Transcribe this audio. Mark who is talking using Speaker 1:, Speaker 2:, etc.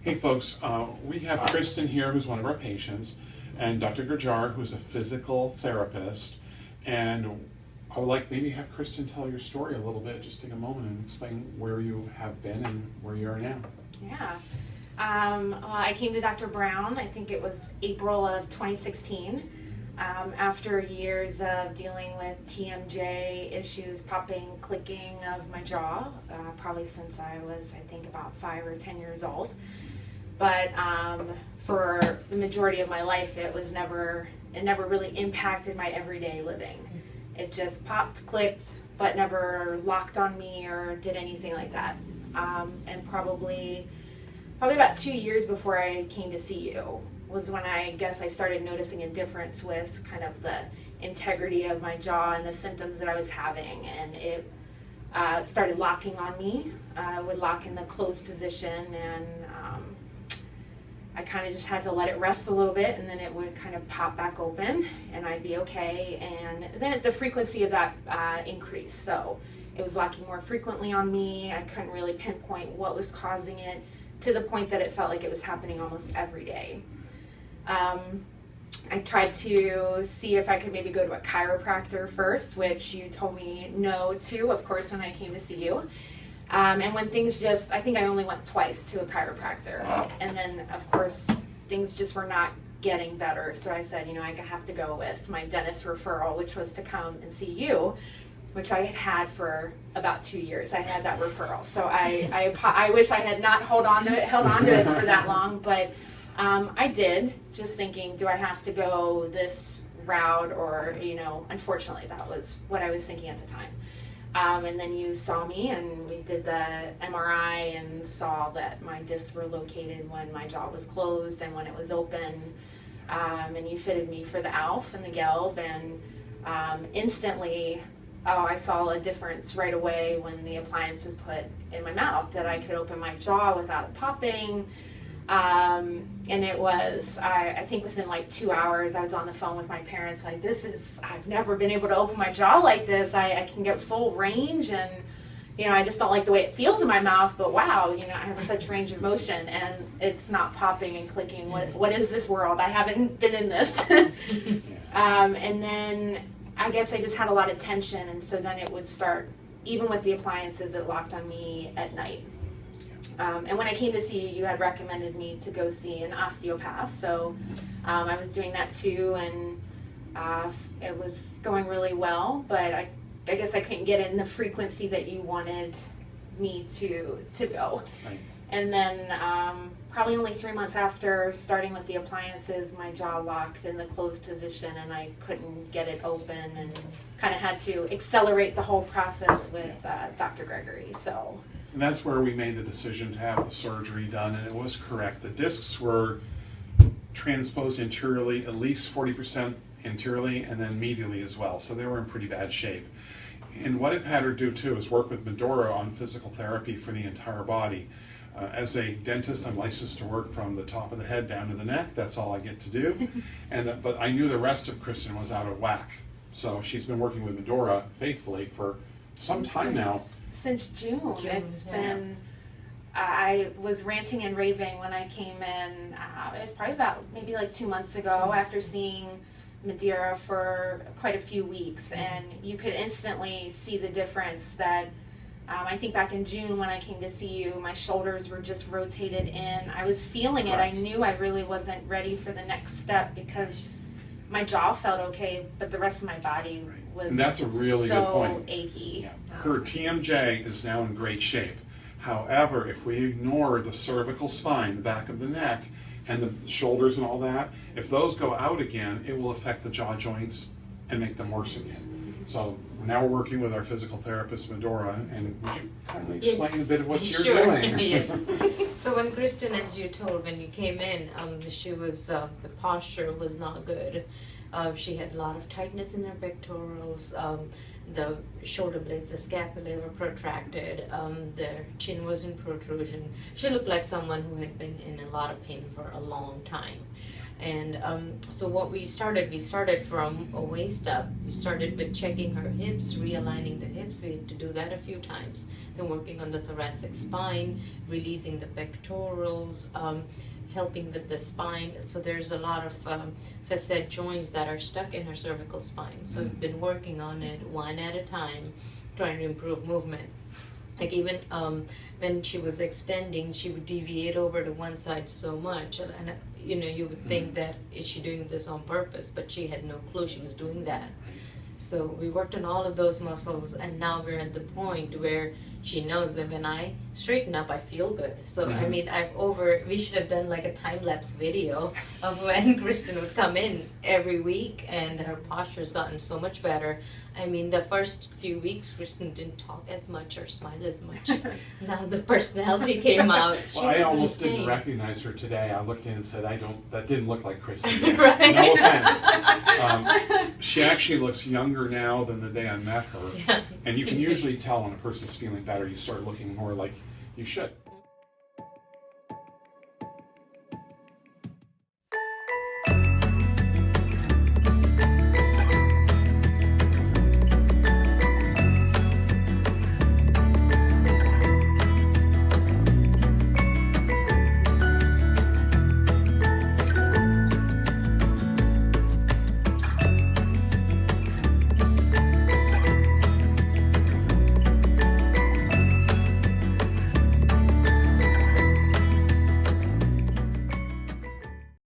Speaker 1: Hey folks, we have Kristen here who's one of our patients, and Dr. Gurjar who's a physical therapist, and I would like maybe have Kristen tell your story a little bit, just take a moment and explain where you have been and where you are now.
Speaker 2: Yeah. I came to Dr. Brown, I think it was April of 2016, after years of dealing with TMJ issues, popping, clicking of my jaw, probably since I was, I think, about 5 or 10 years old. But for the majority of my life, it never really impacted my everyday living. It just popped, clicked, but never locked on me or did anything like that. And probably about 2 years before I came to see you was when I guess I started noticing a difference with kind of the integrity of my jaw and the symptoms that I was having, and it started locking on me. I would lock in the closed position, and I kind of just had to let it rest a little bit, and then it would kind of pop back open and I'd be okay. And then the frequency of that increased, so it was locking more frequently on me. I couldn't really pinpoint what was causing it, to the point that it felt like it was happening almost every day. I tried to see if I could maybe go to a chiropractor first, which you told me no to, of course, when I came to see you. And when things I think I only went twice to a chiropractor. And then, of course, things just were not getting better. So I said, I have to go with my dentist referral, which was to come and see you, which I had had for about 2 years. I had that referral. So I wish I had not held on to it for that long, but I did, just thinking, do I have to go this route, or, unfortunately that was what I was thinking at the time. And then you saw me and we did the MRI and saw that my discs were located when my jaw was closed and when it was open. And you fitted me for the ALF and the GELB, and instantly, I saw a difference right away when the appliance was put in my mouth, that I could open my jaw without it popping. And it was, I think within like 2 hours, I was on the phone with my parents, like, I've never been able to open my jaw like this. I can get full range, and, I just don't like the way it feels in my mouth, but wow, I have such range of motion, and it's not popping and clicking. What is this world? I haven't been in this. And then I guess I just had a lot of tension, and so then it would start, even with the appliances, it locked on me at night. And when I came to see you, you had recommended me to go see an osteopath, so I was doing that too, and it was going really well, but I guess I couldn't get in the frequency that you wanted me to go. Right. And then probably only 3 months after starting with the appliances, my jaw locked in the closed position and I couldn't get it open, and kind of had to accelerate the whole process with Dr. Gregory. So.
Speaker 1: And that's where we made the decision to have the surgery done, and it was correct. The discs were transposed anteriorly, at least 40% anteriorly, and then medially as well, so they were in pretty bad shape. And what I've had her do too is work with Medora on physical therapy for the entire body. As a dentist, I'm licensed to work from the top of the head down to the neck. That's all I get to do. But I knew the rest of Kristen was out of whack. So she's been working with Medora faithfully for some time now.
Speaker 2: Since June. It's been, I was ranting and raving when I came in. It was probably about maybe like 2 months ago, after seeing Medora for quite a few weeks, and you could instantly see the difference that I think back in June when I came to see you, my shoulders were just rotated in. I was feeling it. I knew I really wasn't ready for the next step because my jaw felt okay, but the rest of my body was
Speaker 1: and that's a really good point.
Speaker 2: Achy.
Speaker 1: Yeah. Her TMJ is now in great shape. However, if we ignore the cervical spine, the back of the neck, and the shoulders and all that, if those go out again, it will affect the jaw joints and make them worse again. So now we're working with our physical therapist, Medora, and would you kindly explain a bit of what you're doing?
Speaker 3: Yes. So when Kristen, as you told, when you came in, she was, the posture was not good. She had a lot of tightness in her pectorals, the shoulder blades, the scapulae were protracted, the chin was in protrusion. She looked like someone who had been in a lot of pain for a long time. And so what we started from a waist up. We started with checking her hips, realigning the hips. We had to do that a few times. Then working on the thoracic spine, releasing the pectorals, helping with the spine. So there's a lot of facet joints that are stuck in her cervical spine. So we've been working on it one at a time, trying to improve movement. Like even when she was extending, she would deviate over to one side so much, and you would think that is she doing this on purpose, but she had no clue she was doing that. So we worked on all of those muscles, and now we're at the point where she knows that when I straighten up, I feel good. So I mean, we should have done like a time-lapse video of when Kristen would come in every week, and her posture's gotten so much better. I mean, the first few weeks, Kristen didn't talk as much or smile as much. Now the personality came out.
Speaker 1: Well, I almost didn't recognize her today. I looked in and said, that didn't look like Kristen.
Speaker 3: Right.
Speaker 1: No offense. She actually looks younger now than the day I met her.
Speaker 3: Yeah.
Speaker 1: And you can usually tell when a person's feeling better. You start looking more like you should.